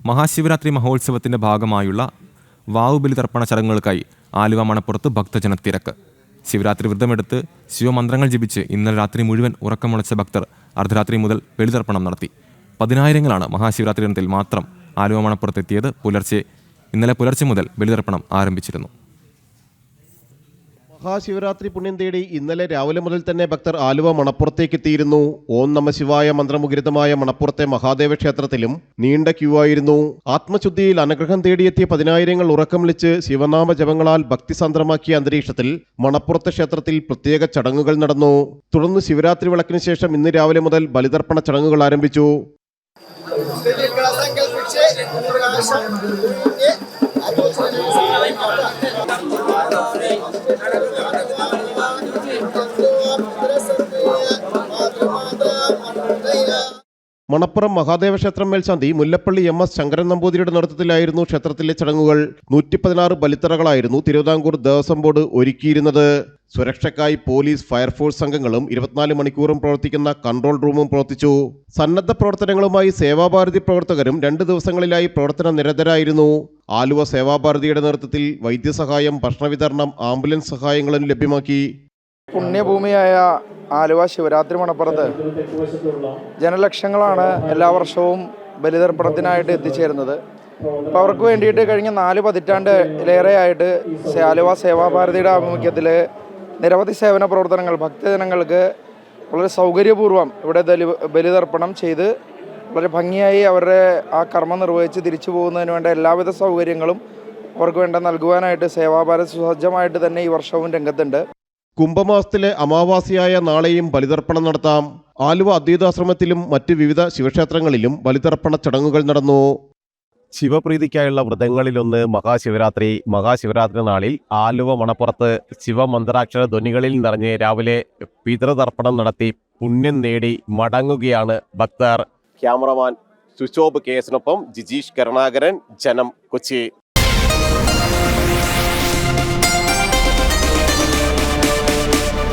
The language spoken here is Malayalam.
മഹാശിവരാത്രി മഹോത്സവത്തിന്റെ ഭാഗമായുള്ള വാവുബലി തർപ്പണ ചടങ്ങുകൾക്കായി ആലുവ മണപ്പുറത്ത് ഭക്തജന തിരക്ക്. ശിവരാത്രി വ്രതമെടുത്ത് ശിവമന്ത്രങ്ങൾ ജപിച്ച് ഇന്നലെ രാത്രി മുഴുവൻ ഉറക്കമുളച്ച ഭക്തർ അർദ്ധരാത്രി മുതൽ ബലിതർപ്പണം നടത്തി. പതിനായിരങ്ങളാണ് മഹാശിവരാത്രി ദിനത്തിൽ മാത്രം ആലുവ മണപ്പുറത്തെത്തിയത്. ഇന്നലെ പുലർച്ചെ മുതൽ ബലിതർപ്പണം ആരംഭിച്ചിരുന്നു. മഹാശിവരാത്രി പുണ്യം തേടി ഇന്നലെ രാവിലെ മുതൽ തന്നെ ഭക്തർ ആലുവ മണപ്പുറത്തേക്ക് എത്തിയിരുന്നു. ഓം നമ ശിവായ മന്ത്രമുഖരിതമായ മണപ്പുറത്തെ മഹാദേവ ക്ഷേത്രത്തിലും നീണ്ട ക്യൂ ആയിരുന്നു. ആത്മശുദ്ധിയിൽ അനുഗ്രഹം തേടിയെത്തിയ പതിനായിരങ്ങൾ ഉറക്കം വിളിച്ച് ശിവനാമ ജപങ്ങളാൽ ഭക്തിസാന്ദ്രമാക്കിയ അന്തരീക്ഷത്തിൽ മണപ്പുറത്തെ ക്ഷേത്രത്തിൽ പ്രത്യേക ചടങ്ങുകൾ നടന്നു. തുടർന്ന് ശിവരാത്രി വിളക്കിന് ശേഷം ഇന്ന് രാവിലെ മുതൽ ബലിതർപ്പണ ചടങ്ങുകൾ ആരംഭിച്ചു. മണപ്പുറം മഹാദേവ ക്ഷേത്രം മേൽശാന്തി മുല്ലപ്പള്ളി MS ശങ്കരൻ നമ്പൂതിരിയുടെ നേതൃത്വത്തിലായിരുന്നു ക്ഷേത്രത്തിലെ ചടങ്ങുകൾ. 116 ബലിത്തറകളായിരുന്നു തിരുവിതാംകൂർ ദേവസ്വം ബോർഡ് ഒരുക്കിയിരുന്നത്. സുരക്ഷയ്ക്കായി പോലീസ്, ഫയർഫോഴ്സ് സംഘങ്ങളും 24 മണിക്കൂറും പ്രവർത്തിക്കുന്ന കൺട്രോൾ റൂമും പ്രവർത്തിച്ചു. സന്നദ്ധ പ്രവർത്തനങ്ങളുമായി സേവാഭാരതി പ്രവർത്തകരും 2 ദിവസങ്ങളിലായി പ്രവർത്തന നിരതരായിരുന്നു. ആലുവ സേവാഭാരതിയുടെ നേതൃത്വത്തിൽ വൈദ്യസഹായം, ഭക്ഷണ വിതരണം, ആംബുലൻസ് സഹായങ്ങളും ലഭ്യമാക്കി. പുണ്യഭൂമിയായ ആലുവ ശിവരാത്രി മണപ്പുറത്ത് ജനലക്ഷങ്ങളാണ് എല്ലാ വർഷവും ബലിതർപ്പണത്തിനായിട്ട് എത്തിച്ചേരുന്നത്. അപ്പോൾ അവർക്ക് വേണ്ടിയിട്ട് കഴിഞ്ഞ 4 പതിറ്റാണ്ടിലേറെയായിട്ട് ആലുവ സേവാഭാരതിയുടെ ആഭിമുഖ്യത്തിൽ നിരവധി സേവന പ്രവർത്തനങ്ങൾ ഭക്തജനങ്ങൾക്ക് വളരെ സൗകര്യപൂർവ്വം ഇവിടെ ബലിതർപ്പണം ചെയ്ത് വളരെ ഭംഗിയായി അവരുടെ ആ കർമ്മം നിർവഹിച്ച് തിരിച്ചു പോകുന്നതിന് വേണ്ട എല്ലാവിധ സൗകര്യങ്ങളും അവർക്ക് വേണ്ട നൽകുവാനായിട്ട് സേവാഭാരതി സുസജ്ജമായിട്ട് തന്നെ ഈ വർഷവും രംഗത്തുണ്ട്. കുംഭമാസത്തിലെ അമാവാസിയായ നാളെയും ബലിതർപ്പണം നടത്താം. ആലുവ അദ്വൈതാശ്രമത്തിലും മറ്റ് വിവിധ ശിവക്ഷേത്രങ്ങളിലും ബലിതർപ്പണ ചടങ്ങുകൾ നടന്നു. ശിവപ്രീതിക്കായുള്ള വ്രതങ്ങളിലൊന്ന് മഹാശിവരാത്രി. മഹാശിവരാത്രി നാളിൽ ആലുവ മണപ്പുറത്ത് ശിവമന്ത്രാക്ഷര ധ്വനികളിൽ നിറഞ്ഞ് രാവിലെ പിതൃതർപ്പണം നടത്തി പുണ്യം നേടി മടങ്ങുകയാണ് ഭക്തർ. ക്യാമറമാൻ സുശോഭ് KS-നൊപ്പം ജിജീഷ് കരുണാകരൻ, ജനം, കൊച്ചി.